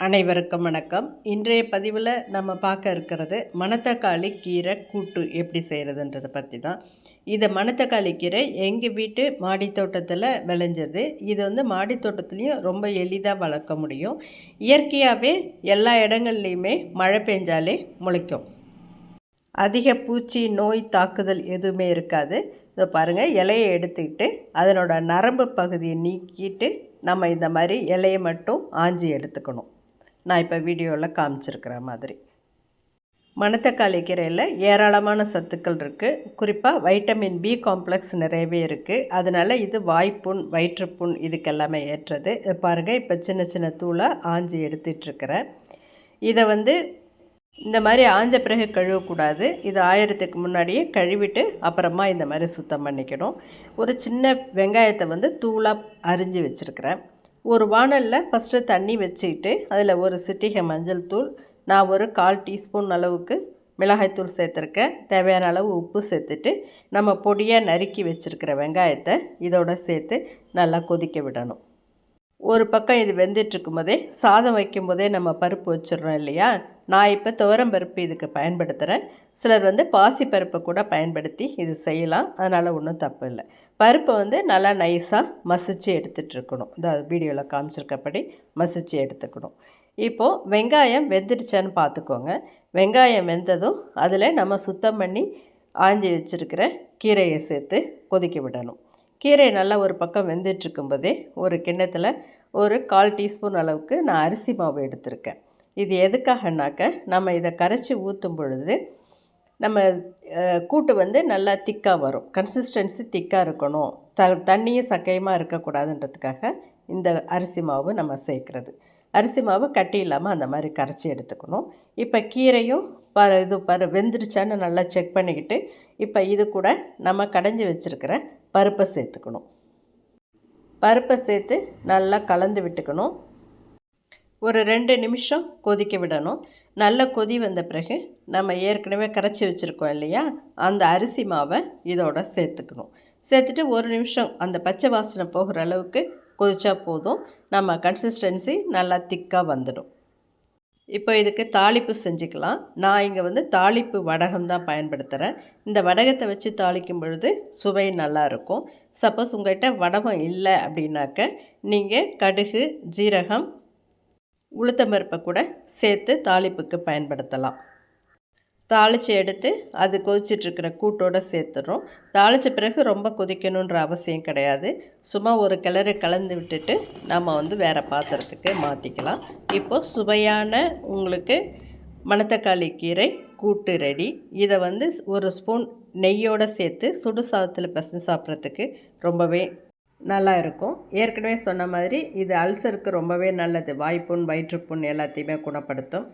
அனைவருக்கும் வணக்கம். இன்றைய பதிவில் நம்ம பார்க்க இருக்கிறது மணத்தக்காளி கீரை கூட்டு எப்படி செய்கிறதுன்றதை பற்றி தான். இது மணத்தக்காளி கீரை எங்கள் வீட்டு மாடி தோட்டத்தில் விளைஞ்சது. இது மாடி தோட்டத்துலேயும் ரொம்ப எளிதாக வளர்க்க முடியும். இயற்கையாகவே எல்லா இடங்கள்லையுமே மழை பெஞ்சாலே முளைக்கும். அதிக பூச்சி நோய் தாக்குதல் எதுவுமே இருக்காது. இதை பாருங்கள், இலையை எடுத்துக்கிட்டு அதனோட நரம்பு பகுதியை நீக்கிட்டு நம்ம இந்த மாதிரி இலையை மட்டும் ஆஞ்சி எடுத்துக்கணும். நான் இப்போ வீடியோவில் காமிச்சிருக்கிற மாதிரி. மணத்தக்காளி கீரையில் ஏராளமான சத்துக்கள் இருக்குது. குறிப்பாக வைட்டமின் பி காம்ப்ளெக்ஸ் நிறையவே இருக்குது. அதனால் இது வாய்ப்புண், வயிற்றுப்புண் இதுக்கெல்லாமே ஏற்றது. பாருங்கள், இப்போ சின்ன சின்ன தூளாக ஆஞ்சி எடுத்துகிட்ருக்கிறேன். இதை இந்த மாதிரி ஆஞ்ச பிறகு கழுவக்கூடாது. இது ஆயிரத்துக்கு முன்னாடியே கழுவிட்டு அப்புறமா இந்த மாதிரி சுத்தம் பண்ணிக்கணும். ஒரு சின்ன வெங்காயத்தை தூளாக அரிஞ்சு வச்சுருக்கிறேன். ஒரு வாணலில் ஃபஸ்ட்டு தண்ணி வச்சுக்கிட்டு அதில் ஒரு சிட்டிகை மஞ்சள் தூள், நான் ஒரு 1/4 டீஸ்பூன் அளவுக்கு மிளகாய்த்தூள் சேர்த்துருக்கேன். தேவையான அளவு உப்பு சேர்த்துட்டு நம்ம பொடியாக நறுக்கி வச்சுருக்கிற வெங்காயத்தை இதோட சேர்த்து நல்லா கொதிக்க விடணும். ஒரு பக்கம் இது வெந்துட்டுருக்கும் போதே சாதம் வைக்கும்போதே நம்ம பருப்பு வச்சிடுறோம் இல்லையா. நான் இப்போ துவரம் பருப்பு இதுக்கு பயன்படுத்துகிறேன். சிலர் பாசிப்பருப்பை கூட பயன்படுத்தி இது செய்யலாம். அதனால் ஒன்றும் தப்பு இல்லை. பருப்பை நல்லா நைஸாக மசிச்சு எடுத்துகிட்ருக்கணும். இந்த வீடியோவில் காமிச்சிருக்கப்படி மசிச்சு எடுத்துக்கணும். இப்போது வெங்காயம் வெந்துடுச்சான்னு பார்த்துக்கோங்க. வெங்காயம் வெந்ததும் அதில் நம்ம சுத்தம் பண்ணி ஆஞ்சி வச்சுருக்கிற கீரையை சேர்த்து கொதிக்க விடணும். கீரை நல்லா ஒரு பக்கம் வெந்துட்டுருக்கும்போதே ஒரு கிண்ணத்தில் ஒரு 1/4 டீஸ்பூன் அளவுக்கு நான் அரிசி மாவு எடுத்திருக்கேன். இது எதுக்காகனாக்க, நம்ம இதை கரைச்சி ஊற்றும் பொழுது நம்ம கூட்டு நல்லா திக்காக வரும். கன்சிஸ்டன்சி திக்காக இருக்கணும், தண்ணியும் சக்கையுமாக இருக்கக்கூடாதுன்றதுக்காக இந்த அரிசி மாவு நம்ம சேர்க்குறது. அரிசி மாவு கட்டி இல்லாமல் அந்த மாதிரி கரைச்சி எடுத்துக்கணும். இப்போ கீரையும் வெந்துடுச்சான்னு நல்லா செக் பண்ணிக்கிட்டு இப்போ இது கூட நம்ம கடைஞ்சி வச்சுருக்கிற பருப்பை சேர்த்துக்கணும். பருப்பை சேர்த்து நல்லா கலந்து விட்டுக்கணும். ஒரு 2 நிமிஷம் கொதிக்க விடணும். நல்ல கொதி வந்த பிறகு நம்ம ஏற்கனவே கரைச்சி வச்சுருக்கோம் இல்லையா, அந்த அரிசி மாவை இதோட சேர்த்துக்கணும். சேர்த்துட்டு 1 நிமிஷம் அந்த பச்சை வாசனை போகிற அளவுக்கு கொதிச்சா போதும். நம்ம கன்சிஸ்டன்சி நல்லா திக்காக வந்துடும். இப்போ இதுக்கு தாளிப்பு செஞ்சுக்கலாம். நான் இங்கே தாளிப்பு வடகம் தான் பயன்படுத்துகிறேன். இந்த வடகத்தை வச்சு தாளிக்கும் பொழுது சுவை நல்லாயிருக்கும். சப்போஸ் உங்கள்கிட்ட வடகம் இல்லை அப்படின்னாக்க நீங்கள் கடுகு, ஜீரகம், உளுத்தம்பருப்பை கூட சேர்த்து தாளிப்புக்கு பயன்படுத்தலாம். தாளித்து எடுத்து அது கொதிச்சிட்ருக்கிற கூட்டோடு சேர்த்துடுறோம். தாளித்த பிறகு ரொம்ப கொதிக்கணுன்ற அவசியம் கிடையாது. சும்மா ஒரு கிளறு கலந்து விட்டுட்டு நம்ம வேறு பாத்திரத்துக்கு மாற்றிக்கலாம். இப்போது சுவையான உங்களுக்கு மணத்தக்காளி கீரை கூட்டு ரெடி. இதை ஒரு ஸ்பூன் நெய்யோடு சேர்த்து சுடு சாதத்தில் பிசைஞ்சு சாப்பிட்றதுக்கு ரொம்பவே நல்லா இருக்கும். ஏற்கனவே சொன்ன மாதிரி இது அல்சருக்கு ரொம்பவே நல்லது. வாய்ப்புண், வயிற்றுப்புண் எல்லாத்தையுமே குணப்படுத்தும்.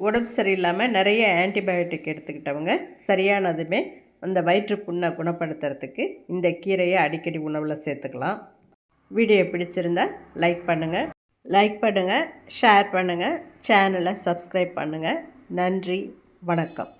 உடம்பு சரியில்லாமல் நிறைய ஆன்டிபயோட்டிக் எடுத்துக்கிட்டவங்க சரியானதுமே அந்த வயிற்றுப்புண்ணை குணப்படுத்துறதுக்கு இந்த கீரையை அடிக்கடி உணவில் சேர்த்துக்கலாம். வீடியோ பிடிச்சிருந்தால் லைக் பண்ணுங்கள், ஷேர் பண்ணுங்கள், சேனலை சப்ஸ்கிரைப் பண்ணுங்கள். நன்றி, வணக்கம்.